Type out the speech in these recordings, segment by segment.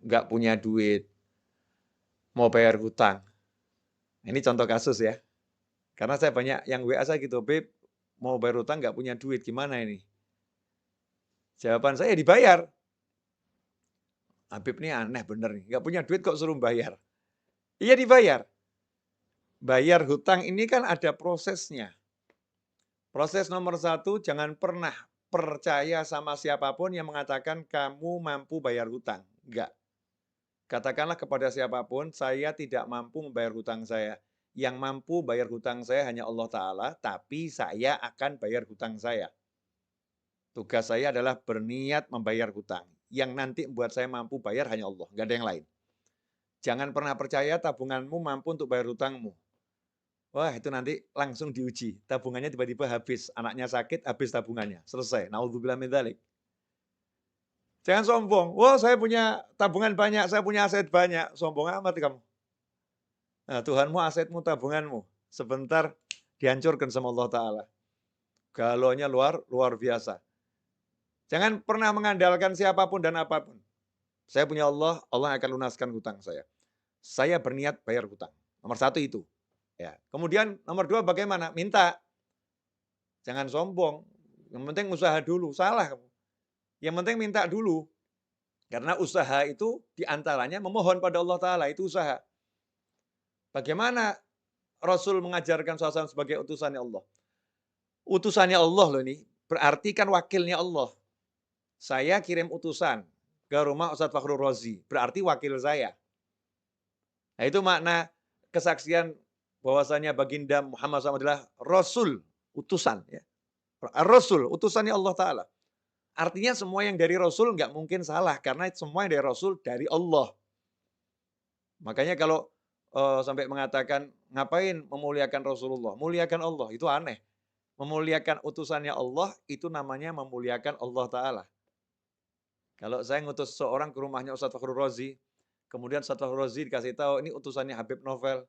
nggak punya duit, mau bayar hutang. Ini contoh kasus ya. Karena saya banyak yang WA saya gitu, Beb, mau bayar hutang nggak punya duit, gimana ini? Jawaban saya dibayar. Habib ini aneh bener nih, nggak punya duit kok suruh bayar. Iya dibayar. Bayar hutang ini kan ada prosesnya. Proses nomor satu, jangan pernah percaya sama siapapun yang mengatakan kamu mampu bayar hutang. Enggak. Katakanlah kepada siapapun, saya tidak mampu membayar hutang saya. Yang mampu bayar hutang saya hanya Allah Ta'ala, tapi saya akan bayar hutang saya. Tugas saya adalah berniat membayar hutang. Yang nanti membuat saya mampu bayar hanya Allah, nggak ada yang lain. Jangan pernah percaya tabunganmu mampu untuk bayar hutangmu. Wah, itu nanti langsung diuji. Tabungannya tiba-tiba habis, anaknya sakit, habis tabungannya. Selesai. Naudzubillah min dzalik. Jangan sombong. Wah, saya punya tabungan banyak, saya punya aset banyak. Sombong amat kamu. Nah, Tuhanmu, asetmu, tabunganmu. Sebentar dihancurkan sama Allah Ta'ala. Galaunya luar biasa. Jangan pernah mengandalkan siapapun dan apapun. Saya punya Allah, Allah akan lunaskan hutang saya. Saya berniat bayar hutang. Nomor satu itu. Ya. Kemudian nomor dua bagaimana? Minta. Jangan sombong. Yang penting usaha dulu. Salah kamu. Yang penting minta dulu. Karena usaha itu diantaranya memohon pada Allah Ta'ala. Itu usaha. Bagaimana Rasul mengajarkan suasana sebagai utusannya Allah? Utusannya Allah loh ini. Berarti kan wakilnya Allah. Saya kirim utusan ke rumah Ustadz Fakhrul Razi. Berarti wakil saya. Nah itu makna kesaksian bahwasanya baginda Muhammad SAW adalah Rasul, utusan. Ya. Rasul, utusannya Allah Ta'ala. Artinya semua yang dari Rasul nggak mungkin salah, karena semua yang dari Rasul dari Allah. Makanya kalau sampai mengatakan, ngapain memuliakan Rasulullah? Muliakan Allah, itu aneh. Memuliakan utusannya Allah, itu namanya memuliakan Allah Ta'ala. Kalau saya ngutus seorang ke rumahnya Ustadz Fakhrul Razi, kemudian Ustadz Fakhrul Razi dikasih tahu, ini utusannya Habib Novel.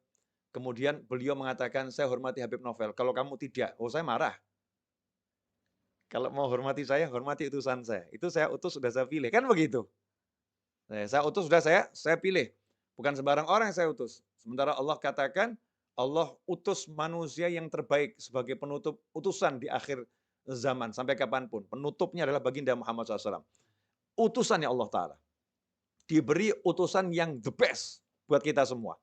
Kemudian beliau mengatakan, saya hormati Habib Novel. Kalau kamu tidak, oh saya marah. Kalau mau hormati saya, hormati utusan saya. Itu saya utus, sudah saya pilih. Kan begitu. Saya utus, sudah saya pilih. Bukan sembarang orang yang saya utus. Sementara Allah katakan, Allah utus manusia yang terbaik sebagai penutup utusan di akhir zaman. Sampai kapanpun. Penutupnya adalah baginda Muhammad SAW. Utusannya Allah Ta'ala. Diberi utusan yang the best buat kita semua.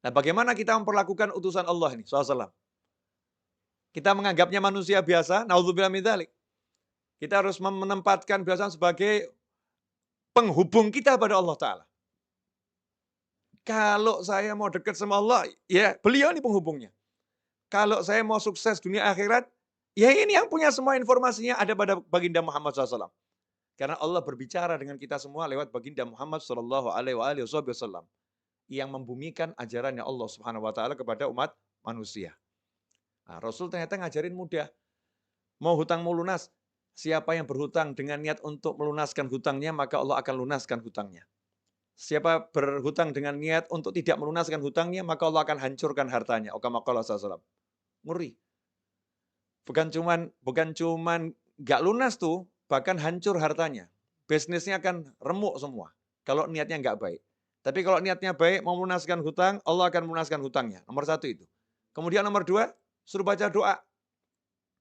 Nah bagaimana kita memperlakukan utusan Allah ini? SAW. Kita menganggapnya manusia biasa, naudzubillah min dzalik. Kita harus menempatkan biasa sebagai penghubung kita pada Allah Ta'ala. Kalau saya mau dekat sama Allah, ya beliau ini penghubungnya. Kalau saya mau sukses dunia akhirat, ya ini yang punya semua informasinya ada pada baginda Muhammad SAW. Karena Allah berbicara dengan kita semua lewat baginda Muhammad SAW yang membumikan ajarannya Allah Subhanahu Wa Taala kepada umat manusia. Nah, Rasul ternyata ngajarin mudah. Mau hutang mau lunas, siapa yang berhutang dengan niat untuk melunaskan hutangnya, maka Allah akan lunaskan hutangnya. Siapa berhutang dengan niat untuk tidak melunaskan hutangnya, maka Allah akan hancurkan hartanya. Kama qala sallallahu. Ngeri. Bukan cuman nggak lunas tuh, bahkan hancur hartanya. Bisnisnya akan remuk semua. Kalau niatnya nggak baik. Tapi kalau niatnya baik, mau melunaskan hutang, Allah akan melunaskan hutangnya. Nomor satu itu. Kemudian nomor dua, suruh baca doa.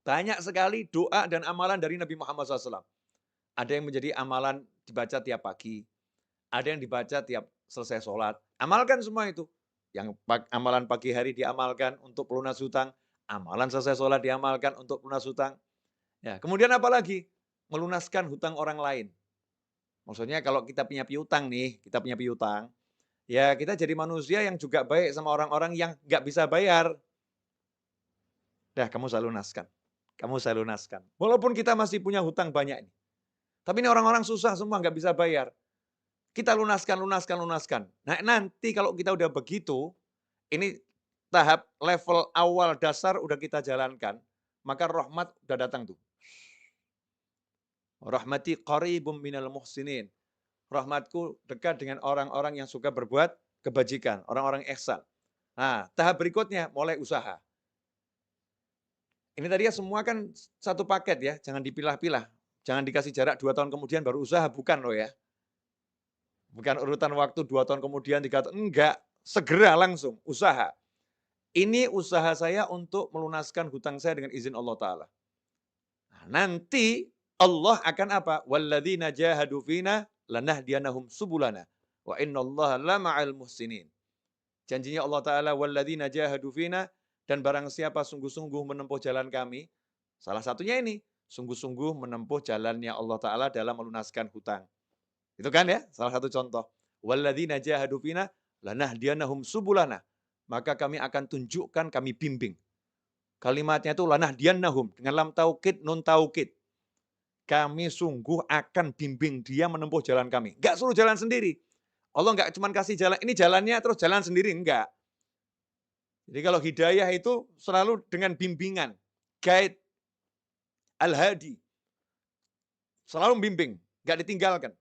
Banyak sekali doa dan amalan dari Nabi Muhammad SAW. Ada yang menjadi amalan dibaca tiap pagi. Ada yang dibaca tiap selesai sholat. Amalkan semua itu. Yang amalan pagi hari diamalkan untuk pelunas hutang. Amalan selesai sholat diamalkan untuk pelunas hutang. Ya, kemudian apa lagi? Melunaskan hutang orang lain. Maksudnya kalau kita punya piutang nih, kita punya piutang, ya kita jadi manusia yang juga baik sama orang-orang yang nggak bisa bayar. Dah, kamu saya lunaskan. Kamu saya lunaskan. Walaupun kita masih punya hutang banyak ini. Tapi ini orang-orang susah semua, nggak bisa bayar. Kita lunaskan, lunaskan, lunaskan. Nah nanti kalau kita udah begitu, ini tahap level awal dasar udah kita jalankan, maka rahmat udah datang tuh. Rahmati qaribum minal muhsinin. Rahmatku dekat dengan orang-orang yang suka berbuat kebajikan, orang-orang ihsan. Nah, tahap berikutnya mulai usaha. Ini tadi ya semua kan satu paket ya, jangan dipilah-pilah. Jangan dikasih jarak 2 tahun kemudian baru usaha, bukan loh ya. Bukan urutan waktu 2 tahun kemudian, 3 tahun, enggak. Segera langsung, usaha. Ini usaha saya untuk melunaskan hutang saya dengan izin Allah Ta'ala. Nah, nanti Allah akan apa? Walladzina jahadu fina lanahdiyanahum subulana wa innallaha lama'al muhsinin. Janjinya Allah Ta'ala, walladzina jahadu fina, dan barang siapa sungguh-sungguh menempuh jalan kami, salah satunya ini, sungguh-sungguh menempuh jalannya Allah Ta'ala dalam melunaskan hutang. Itu kan ya, salah satu contoh. Walladzina jahadu fina lanahdiyanahum subulana. Maka kami akan tunjukkan, kami bimbing. Kalimatnya itu lanahdiyanahum dengan lam taukid, nun taukid. Kami sungguh akan bimbing dia menempuh jalan kami. Enggak suruh jalan sendiri. Allah enggak cuma kasih jalan, ini jalannya terus jalan sendiri, enggak. Jadi kalau hidayah itu selalu dengan bimbingan, guide, al-hadi. Selalu membimbing, enggak ditinggalkan.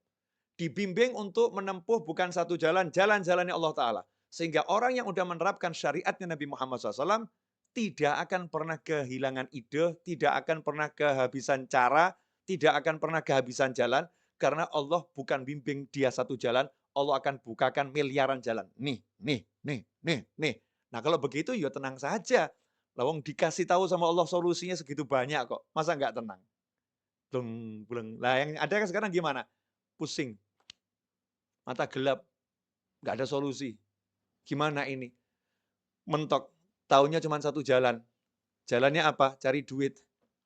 Dibimbing untuk menempuh bukan satu jalan, jalan-jalannya Allah Ta'ala. Sehingga orang yang sudah menerapkan syariatnya Nabi Muhammad SAW tidak akan pernah kehilangan ide, tidak akan pernah kehabisan cara, tidak akan pernah kehabisan jalan, karena Allah bukan bimbing dia satu jalan, Allah akan bukakan miliaran jalan. Nih, nih, nih, nih, nih. Nah kalau begitu ya tenang saja. Lawang dikasih tahu sama Allah solusinya segitu banyak kok. Masa nggak tenang? Bleng, bleng. Nah yang ada kan sekarang gimana? Pusing, mata gelap, nggak ada solusi. Gimana ini? Mentok, taunya cuma satu jalan. Jalannya apa? Cari duit.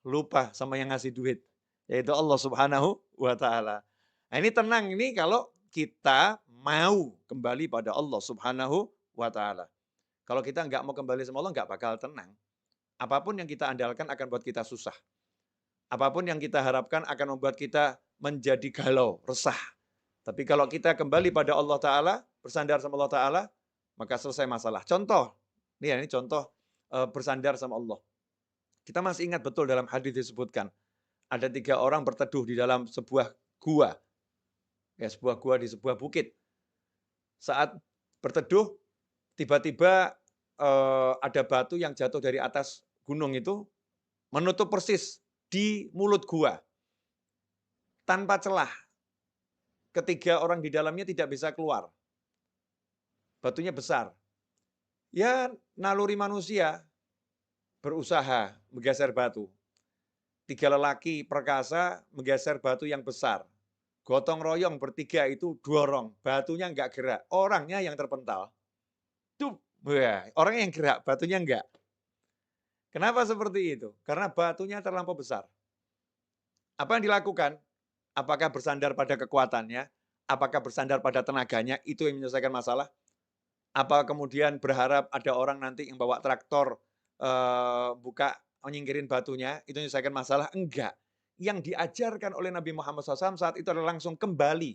Lupa sama yang ngasih duit. Yaitu Allah Subhanahu wa Ta'ala. Nah ini tenang, ini kalau kita mau kembali pada Allah Subhanahu wa Ta'ala. Kalau kita nggak mau kembali sama Allah, nggak bakal tenang. Apapun yang kita andalkan akan buat kita susah. Apapun yang kita harapkan akan membuat kita menjadi galau, resah. Tapi kalau kita kembali pada Allah Ta'ala, bersandar sama Allah Ta'ala, maka selesai masalah. Contoh, ini contoh bersandar sama Allah. Kita masih ingat betul dalam hadis disebutkan, ada 3 orang berteduh di dalam sebuah gua. Ya, sebuah gua di sebuah bukit. Saat berteduh, tiba-tiba ada batu yang jatuh dari atas gunung itu, menutup persis di mulut gua. Tanpa celah. Ketiga orang di dalamnya tidak bisa keluar. Batunya besar. Ya, naluri manusia berusaha menggeser batu. 3 lelaki perkasa menggeser batu yang besar. Gotong royong bertiga itu dorong, batunya enggak gerak, orangnya yang terpental. Tuh, orangnya yang gerak, batunya enggak. Kenapa seperti itu? Karena batunya terlampau besar. Apa yang dilakukan? Apakah bersandar pada kekuatannya? Apakah bersandar pada tenaganya? Itu yang menyelesaikan masalah? Apa kemudian berharap ada orang nanti yang bawa traktor, buka, nyingkirin batunya, itu menyelesaikan masalah? Enggak. Yang diajarkan oleh Nabi Muhammad SAW saat itu adalah langsung kembali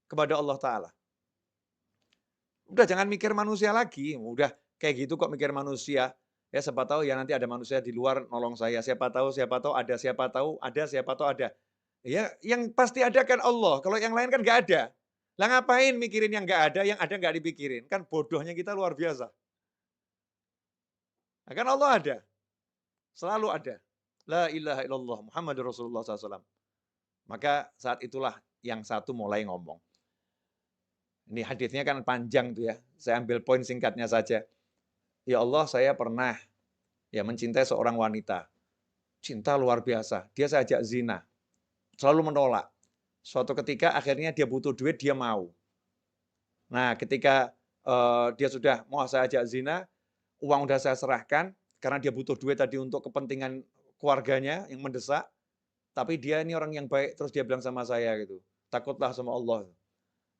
kepada Allah Ta'ala. Udah jangan mikir manusia lagi, udah kayak gitu kok mikir manusia. Ya siapa tahu ya nanti ada manusia di luar nolong saya, siapa tahu ada, siapa tahu ada, siapa tahu ada. Ya yang pasti ada kan Allah, kalau yang lain kan nggak ada. Lah ngapain mikirin yang yang ada nggak dipikirin? Kan bodohnya kita luar biasa. Nah, kan Allah ada, selalu ada. La ilaha illallah Muhammadur Rasulullah SAW. Maka saat itulah yang satu mulai ngomong. Ini hadisnya kan panjang tuh ya. Saya ambil poin singkatnya saja. Ya Allah, saya pernah ya mencintai seorang wanita. Cinta luar biasa. Dia saya ajak zina. Selalu menolak. Suatu ketika akhirnya dia butuh duit, dia mau. Nah, ketika dia sudah mau saya ajak zina, uang udah saya serahkan karena dia butuh duit tadi untuk kepentingan keluarganya yang mendesak. Tapi dia ini orang yang baik, terus dia bilang sama saya gitu, takutlah sama Allah.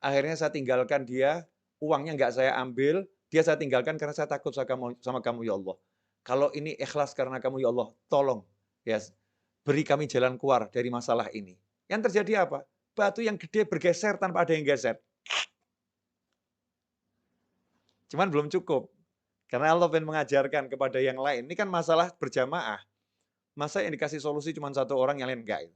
Akhirnya saya tinggalkan dia, uangnya nggak saya ambil, dia saya tinggalkan karena saya takut sama kamu ya Allah. Kalau ini ikhlas karena kamu ya Allah, tolong ya beri kami jalan keluar dari masalah ini. Yang terjadi apa? Batu yang gede bergeser tanpa ada yang geser. Cuman belum cukup. Karena Allah ingin mengajarkan kepada yang lain. Ini kan masalah berjamaah. Masa yang dikasih solusi cuma satu orang, yang lain enggak.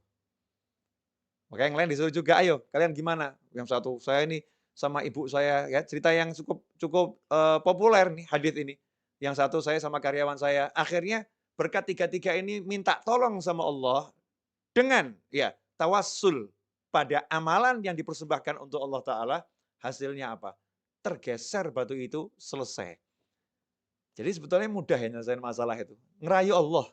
Maka yang lain disuruh juga, ayo kalian gimana? Yang satu, saya ini sama ibu saya, ya cerita yang cukup populer nih hadis ini. Yang satu saya sama karyawan saya. Akhirnya berkat tiga-tiga ini minta tolong sama Allah dengan ya tawassul, pada amalan yang dipersembahkan untuk Allah Ta'ala, hasilnya apa? Tergeser batu itu, selesai. Jadi sebetulnya mudah ya nyelesain masalah itu. Ngerayu Allah.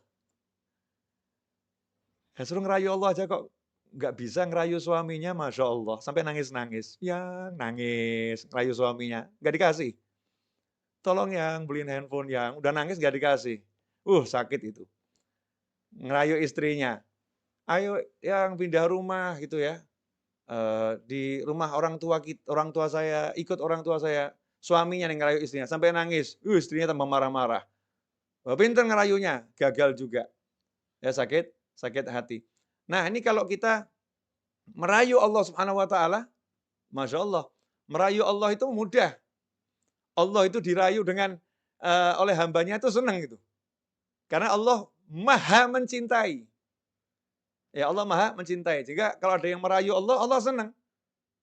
Ya suruh ngerayu Allah aja kok nggak bisa ngerayu suaminya, Masya Allah. Sampai nangis-nangis. Ya nangis, ngerayu suaminya. Nggak dikasih. Tolong yang beliin handphone yang. Udah nangis nggak dikasih. Sakit itu. Ngerayu istrinya. Ayo yang pindah rumah gitu ya. Di rumah orang tua saya, ikut orang tua saya. Suaminya yang ngerayu istrinya. Sampai nangis. Istrinya tambah marah-marah. Pinter ngerayunya, gagal juga. Ya sakit hati. Nah ini kalau kita merayu Allah Subhanahu Wa Taala, Masya Allah, merayu Allah itu mudah. Allah itu dirayu dengan oleh hambanya itu senang gitu. Karena Allah maha mencintai. Ya Allah maha mencintai. Jika kalau ada yang merayu Allah, Allah senang.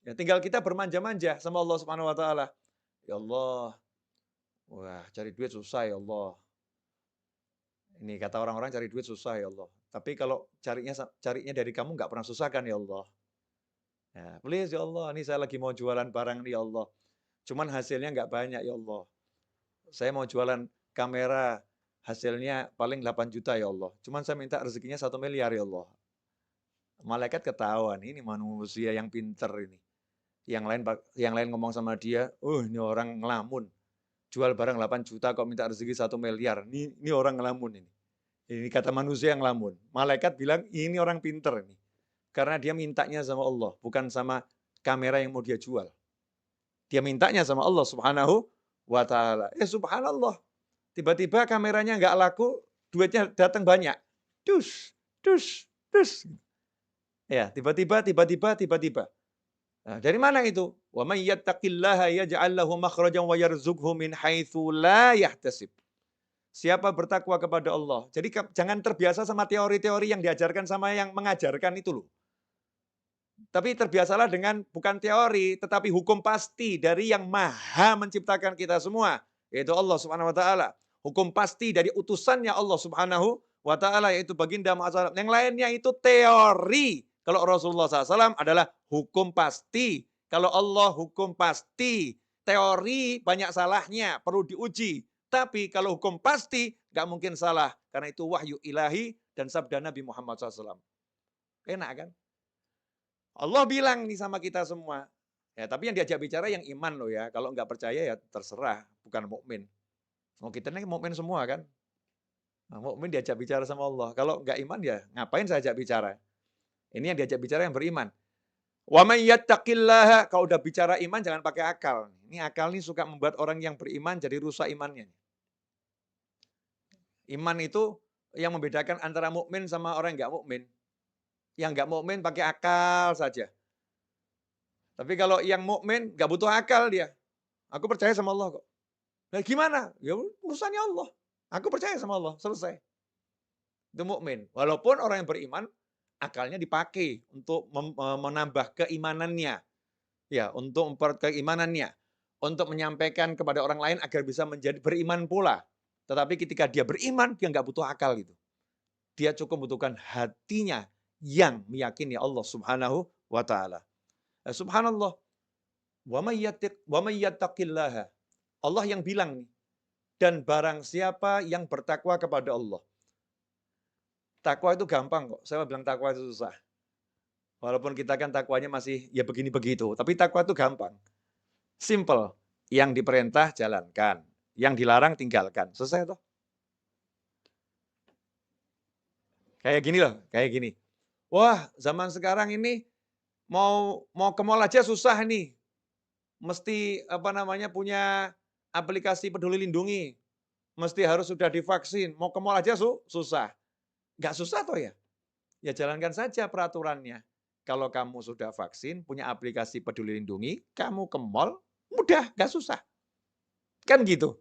Ya tinggal kita bermanja-manja sama Allah Subhanahu Wa Taala. Ya Allah, wah cari duit susah ya Allah. Ini kata orang-orang cari duit susah ya Allah. Tapi kalau carinya dari kamu nggak pernah susah kan ya Allah. Ya, please ya Allah, ini saya lagi mau jualan barang nih ya Allah. Cuman hasilnya nggak banyak ya Allah. Saya mau jualan kamera, hasilnya paling 8 juta ya Allah. Cuman saya minta rezekinya 1 miliar ya Allah. Malaikat ketahuan, ini manusia yang pinter ini. Yang lain ngomong sama dia, ini orang ngelamun. Jual barang 8 juta kok minta rezeki 1 miliar. Ini orang ngelamun ini. Ini kata manusia yang ngelamun. Malaikat bilang, ini orang pinter ini. Karena dia mintanya sama Allah, bukan sama kamera yang mau dia jual. Dia mintanya sama Allah Subhanahu wa Ta'ala. Subhanallah. Tiba-tiba kameranya nggak laku, duitnya datang banyak. Dus. Ya, tiba-tiba. Nah, dari mana itu? Wa may yattaqillaha yaj'al lahu makhrajan wa yarzuqhu min haitsu la yahtasib. Siapa bertakwa kepada Allah. Jadi jangan terbiasa sama teori-teori yang diajarkan sama yang mengajarkan itu loh. Tapi terbiasalah dengan bukan teori, tetapi hukum pasti dari yang maha menciptakan kita semua. Yaitu Allah Subhanahu Wa Ta'ala. Hukum pasti dari utusannya Allah Subhanahu Wa Ta'ala, yaitu baginda Muhammad SAW. Yang lainnya itu teori. Kalau Rasulullah SAW adalah hukum pasti. Kalau Allah hukum pasti. Teori banyak salahnya, perlu diuji. Tapi kalau hukum pasti, nggak mungkin salah. Karena itu wahyu ilahi dan sabda Nabi Muhammad SAW. Enak kan? Allah bilang nih sama kita semua. Ya, tapi yang diajak bicara yang iman loh ya. Kalau nggak percaya ya terserah, bukan mukmin. Kita ini mukmin semua kan. Nah, mukmin diajak bicara sama Allah. Kalau nggak iman ya ngapain saya ajak bicara? Ini yang diajak bicara yang beriman. Wa may yattaqillaha, kalau udah bicara iman jangan pakai akal. Ini akal nih suka membuat orang yang beriman jadi rusak imannya. Iman itu yang membedakan antara mukmin sama orang yang nggak mukmin. Yang nggak mukmin pakai akal saja. Tapi kalau yang mukmin nggak butuh akal dia. Aku percaya sama Allah kok. Nah gimana? Ya urusannya Allah. Aku percaya sama Allah, selesai. Itu mukmin. Walaupun orang yang beriman akalnya dipakai untuk menambah keimanannya. Ya, untuk memperkuat keimanannya. Untuk menyampaikan kepada orang lain agar bisa menjadi beriman pula. Tetapi ketika dia beriman, dia nggak butuh akal gitu. Dia cukup membutuhkan hatinya yang meyakini Allah Subhanahu wa Ta'ala. Subhanallah. Wa may yattaqillaha. Allah yang bilang nih. Dan barang siapa yang bertakwa kepada Allah. Takwa itu gampang kok. Saya bilang takwa itu susah. Walaupun kita kan takwanya masih ya begini begitu. Tapi takwa itu gampang. Simple. Yang diperintah jalankan. Yang dilarang tinggalkan. Selesai toh. Kayak gini loh. Kayak gini. Wah zaman sekarang ini mau ke mall aja susah nih. Mesti punya aplikasi Peduli Lindungi. Mesti harus sudah divaksin. Mau ke mall aja susah. Nggak susah toh ya? Ya jalankan saja peraturannya. Kalau kamu sudah vaksin, punya aplikasi Peduli Lindungi, kamu ke mall, mudah, nggak susah. Kan gitu.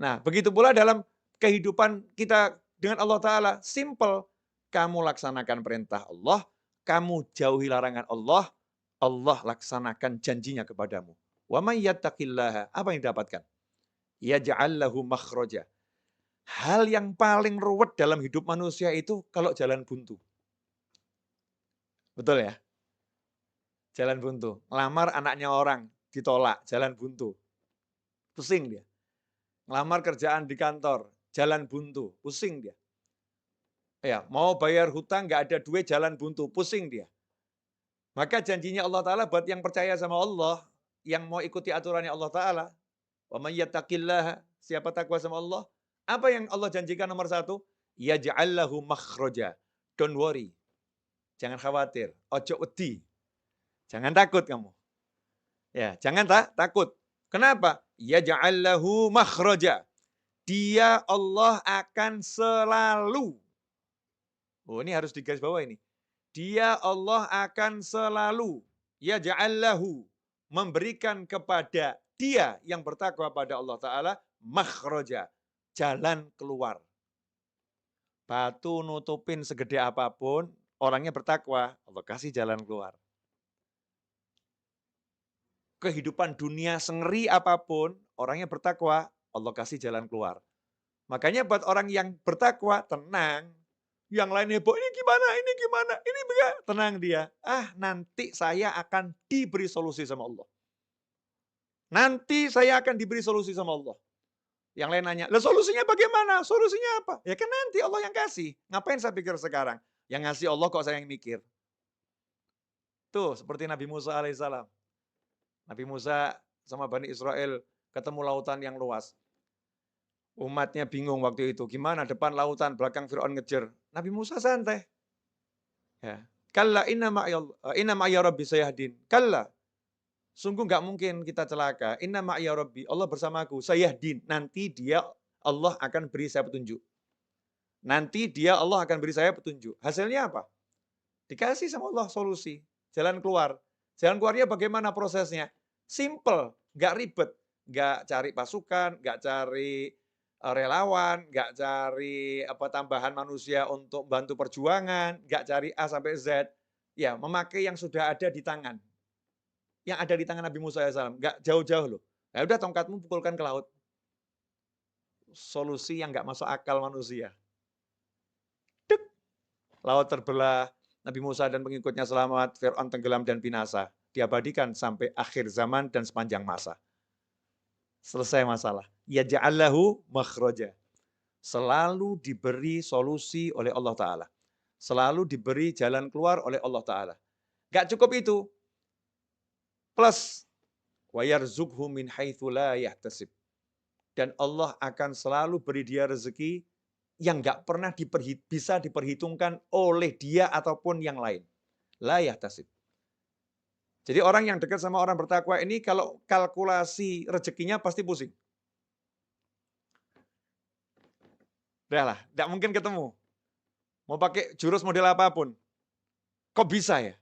Nah, begitu pula dalam kehidupan kita dengan Allah Ta'ala. Simple. Kamu laksanakan perintah Allah, kamu jauhi larangan Allah, Allah laksanakan janjinya kepadamu. Wa may yattaqillaha. Apa yang didapatkan? Yaj'al lahu makhraja. Hal yang paling ruwet dalam hidup manusia itu kalau jalan buntu. Betul ya? jalan buntu. Ngelamar anaknya orang, ditolak, jalan buntu. Pusing dia. Ngelamar kerjaan di kantor, jalan buntu, pusing dia. Ya, mau bayar hutang nggak ada duit, jalan buntu, pusing dia. Maka janjinya Allah Ta'ala buat yang percaya sama Allah, yang mau ikuti aturannya Allah Ta'ala, wa may yattaqillaha, siapa takwa sama Allah, apa yang Allah janjikan nomor satu? Yaj'al lahu makhraja. Don't worry. Jangan khawatir. Ojo wedi. Jangan takut kamu. Ya, jangan takut. Kenapa? Yaj'al lahu makhraja. Dia Allah akan selalu. Oh, ini harus digaris bawah ini. Dia Allah akan selalu yaj'al lahu, memberikan kepada dia yang bertakwa pada Allah Ta'ala makhraja, jalan keluar. Batu nutupin segede apapun, orangnya bertakwa, Allah kasih jalan keluar. Kehidupan dunia sengeri apapun, orangnya bertakwa, Allah kasih jalan keluar. Makanya buat orang yang bertakwa, tenang. Yang lain heboh, ini gimana, ini bagaimana. Tenang dia. Nanti saya akan diberi solusi sama Allah. Nanti saya akan diberi solusi sama Allah. Yang lain nanya, lah solusinya bagaimana? Solusinya apa? Ya kan nanti Allah yang kasih. Ngapain saya pikir sekarang? Yang ngasih Allah kok saya yang mikir. Tuh, seperti Nabi Musa alaihissalam. Nabi Musa sama Bani Israel ketemu lautan yang luas. Umatnya bingung waktu itu. Gimana depan lautan, belakang Fir'aun ngejar. Nabi Musa santai. Ya. Kalla inna ma'ya rabbi sayahdin. Kalla. Sungguh nggak mungkin kita celaka. Inna ma'ya rabbi. Allah bersamaku. Sayahdin. Nanti dia Allah akan beri saya petunjuk. Nanti dia Allah akan beri saya petunjuk. Hasilnya apa? Dikasih sama Allah solusi. Jalan keluar. Jalan keluarnya bagaimana prosesnya? Simple. Nggak ribet. Nggak cari pasukan. Nggak cari relawan, nggak cari tambahan manusia untuk bantu perjuangan, nggak cari A sampai Z, ya memakai yang sudah ada di tangan. Yang ada di tangan Nabi Musa AS, nggak jauh-jauh loh. Ya udah tongkatmu pukulkan ke laut. Solusi yang nggak masuk akal manusia. Dek. Laut terbelah, Nabi Musa dan pengikutnya selamat, Fir'aun tenggelam dan binasa. Diabadikan sampai akhir zaman dan sepanjang masa. Selesai masalah. Yaj'allahu makhraja. Selalu diberi solusi oleh Allah Ta'ala. Selalu diberi jalan keluar oleh Allah Ta'ala. Gak cukup itu. Plus, وَيَرْزُقْهُ مِنْ حَيْثُ لَا يَحْتَسِبْ. Dan Allah akan selalu beri dia rezeki yang gak pernah bisa diperhitungkan oleh dia ataupun yang lain. La yahtasib. Jadi orang yang dekat sama orang bertakwa ini kalau kalkulasi rezekinya pasti pusing. Udah lah, tidak mungkin ketemu. Mau pakai jurus model apapun. Kok bisa ya?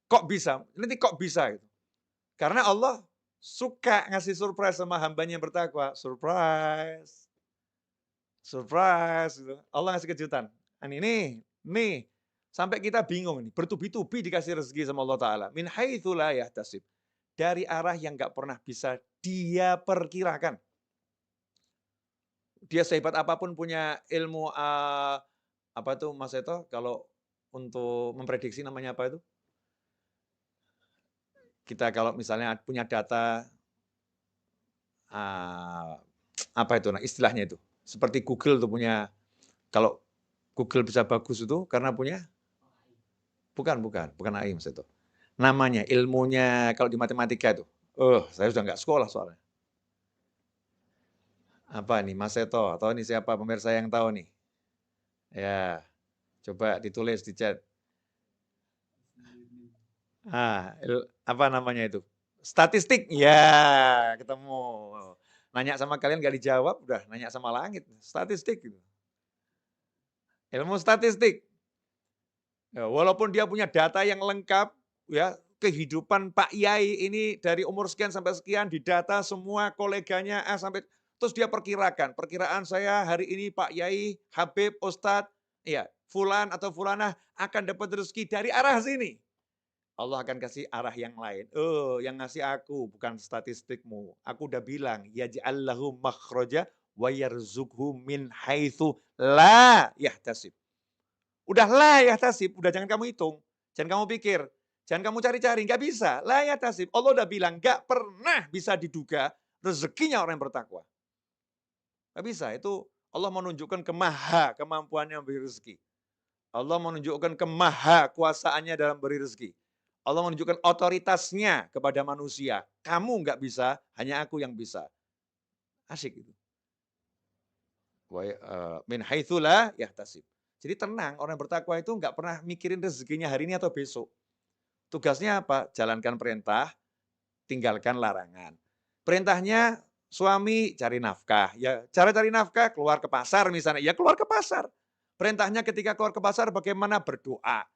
Kok bisa? Nanti kok bisa? Gitu. Karena Allah suka ngasih surprise sama hambanya yang bertakwa. Surprise. Surprise. Gitu. Allah ngasih kejutan. Nih. Sampai kita bingung nih. Bertubi-tubi dikasih rezeki sama Allah Ta'ala. Min haitsu la yahtasib. Dari arah yang gak pernah bisa dia perkirakan. Dia sehebat apapun punya ilmu apa tuh Mas Eto kalau untuk memprediksi namanya apa itu? Kita kalau misalnya punya data apa itu istilahnya itu? Seperti Google tuh punya, kalau Google bisa bagus itu karena punya bukan AI Mas Eto. Namanya ilmunya kalau di matematika itu. Saya sudah nggak sekolah soalnya. Apa nih Mas Eto atau ini siapa pemirsa yang tahu nih? Ya, coba ditulis di chat. Apa namanya itu? Statistik. Ya, ketemu. Nanya sama kalian gak dijawab, udah nanya sama langit. Statistik. Gitu. Ilmu statistik. Ya, walaupun dia punya data yang lengkap, ya kehidupan Pak Yai ini dari umur sekian sampai sekian didata semua koleganya sampai terus dia perkiraan saya hari ini Pak Yai, Habib, Ustadz, ya fulan atau fulanah akan dapat rezeki dari arah sini. Allah akan kasih arah yang lain. Yang ngasih aku bukan statistikmu. Aku udah bilang, yaj'allahu makhraja wa yarzuqhu min haitsu la yahtasib. Udah la yahtasib, udah jangan kamu hitung. Jangan kamu pikir. Jangan kamu cari-cari, nggak bisa. La yahtasib. Allah udah bilang, nggak pernah bisa diduga rezekinya orang yang bertakwa. Nggak bisa, itu Allah menunjukkan kemampuannya memberi rezeki. Allah menunjukkan kemahakuasaannya dalam beri rezeki. Allah menunjukkan otoritasnya kepada manusia. Kamu nggak bisa, hanya aku yang bisa. Asyik itu. Min haitsu la yahtasib. Jadi tenang, orang bertakwa itu nggak pernah mikirin rezekinya hari ini atau besok. Tugasnya apa? Jalankan perintah, tinggalkan larangan. Perintahnya suami cari nafkah. Ya, cara cari nafkah keluar ke pasar misalnya. Ya keluar ke pasar. Perintahnya ketika keluar ke pasar bagaimana berdoa.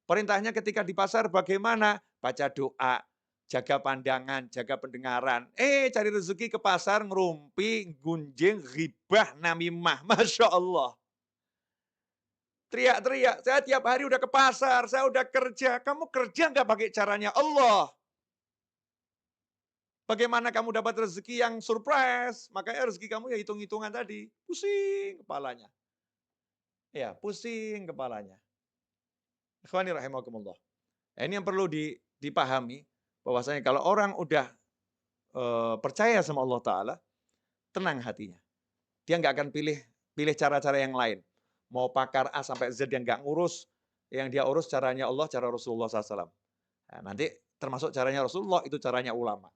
Perintahnya ketika di pasar bagaimana baca doa, jaga pandangan, jaga pendengaran. Cari rezeki ke pasar ngerumpi, gunjing, ghibah, namimah. Masya Allah. Teriak-teriak, saya tiap hari udah ke pasar, saya udah kerja. Kamu kerja nggak pakai caranya Allah? Bagaimana kamu dapat rezeki yang surprise? Makanya rezeki kamu ya hitung-hitungan tadi. Pusing kepalanya. Ya, pusing kepalanya. Ikhwani rahimakumullah. Nah, ini yang perlu dipahami, bahwasanya kalau orang udah percaya sama Allah Ta'ala, tenang hatinya. Dia nggak akan pilih cara-cara yang lain. Mau pakar A sampai Z yang nggak ngurus, yang dia urus caranya Allah, cara Rasulullah SAW. Nah, nanti termasuk caranya Rasulullah, itu caranya ulama.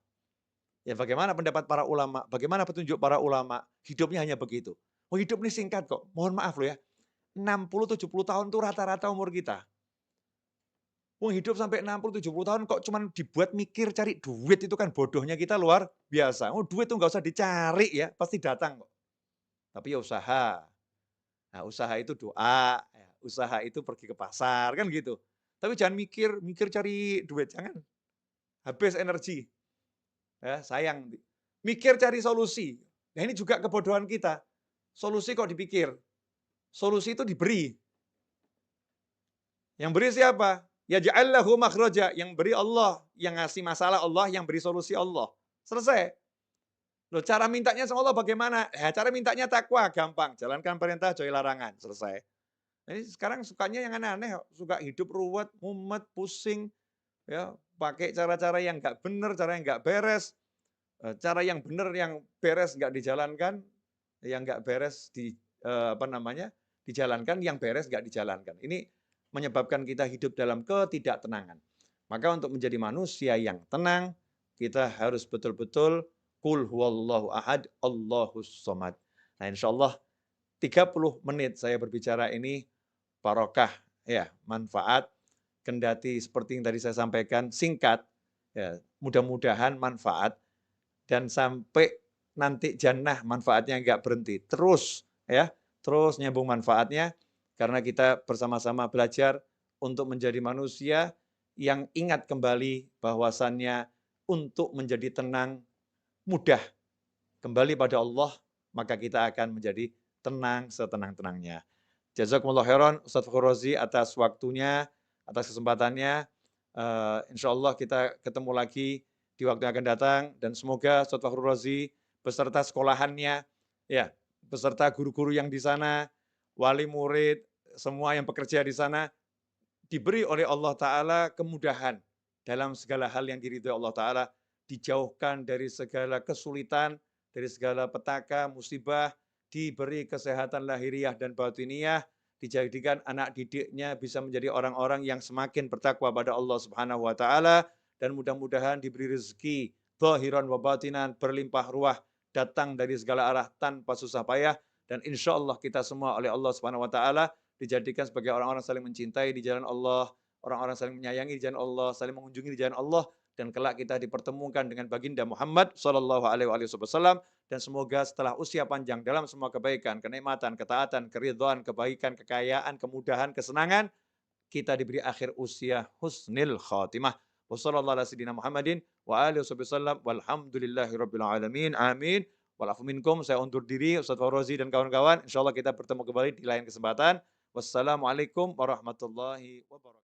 Ya bagaimana pendapat para ulama, bagaimana petunjuk para ulama, hidupnya hanya begitu. Oh hidup ini singkat kok, mohon maaf loh ya. 60-70 tahun itu rata-rata umur kita. Mau hidup sampai 60-70 tahun kok cuman dibuat mikir cari duit, itu kan bodohnya kita luar biasa. Oh duit tuh nggak usah dicari ya, pasti datang kok. Tapi ya usaha. Nah usaha itu doa, ya, usaha itu pergi ke pasar, kan gitu. Tapi jangan mikir cari duit, jangan. Habis energi. Ya, sayang. Mikir cari solusi. Nah ini juga kebodohan kita. Solusi kok dipikir. Solusi itu diberi. Yang beri siapa? Ya ja'allahu makhraja. Yang beri Allah. Yang ngasih masalah Allah, yang beri solusi Allah. Selesai. Loh, cara mintanya sama Allah bagaimana? Ya, cara mintanya takwa, gampang. Jalankan perintah, jauhi larangan. Selesai. Ini sekarang sukanya yang aneh-aneh. Suka hidup ruwet, mumet, pusing. Ya, pakai cara-cara yang nggak benar, cara yang nggak beres. Cara yang benar, yang beres nggak dijalankan, yang nggak beres dijalankan, yang beres nggak dijalankan. Ini menyebabkan kita hidup dalam ketidaktenangan. Maka untuk menjadi manusia yang tenang, kita harus betul-betul qul huwallahu ahad, Allahus somad. Nah, insyaallah 30 menit saya berbicara ini barokah ya, manfaat, kendati seperti yang tadi saya sampaikan singkat ya, mudah-mudahan manfaat. Dan sampai nanti jannah manfaatnya nggak berhenti. Terus ya, terus nyambung manfaatnya karena kita bersama-sama belajar untuk menjadi manusia yang ingat kembali bahwasannya untuk menjadi tenang mudah kembali pada Allah, maka kita akan menjadi tenang setenang-tenangnya. Jazakumullah khairan Ustaz Fakhrul Razi atas waktunya, atas kesempatannya. Insyaallah kita ketemu lagi di waktu yang akan datang dan semoga Ustaz Fakhrul Razi beserta sekolahannya, ya, beserta guru-guru yang di sana, wali murid, semua yang bekerja di sana diberi oleh Allah Ta'ala kemudahan dalam segala hal yang diridhoi Allah Ta'ala, dijauhkan dari segala kesulitan, dari segala petaka, musibah, diberi kesehatan lahiriah dan batiniah, dijadikan anak didiknya bisa menjadi orang-orang yang semakin bertakwa pada Allah Subhanahu wa taala dan mudah-mudahan diberi rezeki zahiran wa batinan berlimpah ruah datang dari segala arah tanpa susah payah dan insyaallah kita semua oleh Allah Subhanahu wa taala dijadikan sebagai orang-orang saling mencintai di jalan Allah, orang-orang saling menyayangi di jalan Allah, saling mengunjungi di jalan Allah, dan kelak kita dipertemukan dengan baginda Muhammad Sallallahu Alaihi Wasallam, dan semoga setelah usia panjang dalam semua kebaikan, kenikmatan, ketaatan, keridhaan, kebaikan, kekayaan, kemudahan, kesenangan, kita diberi akhir usia husnil khatimah. Wassallallahu ala sayyidina Muhammadin wa alihi wasallam walhamdulillahi rabbil alamin. Amin. Walafu minkum, saya undur diri, Ustaz Faurozi dan kawan-kawan. Insyaallah kita bertemu kembali di lain kesempatan. Wassalamualaikum warahmatullahi wabarakatuh.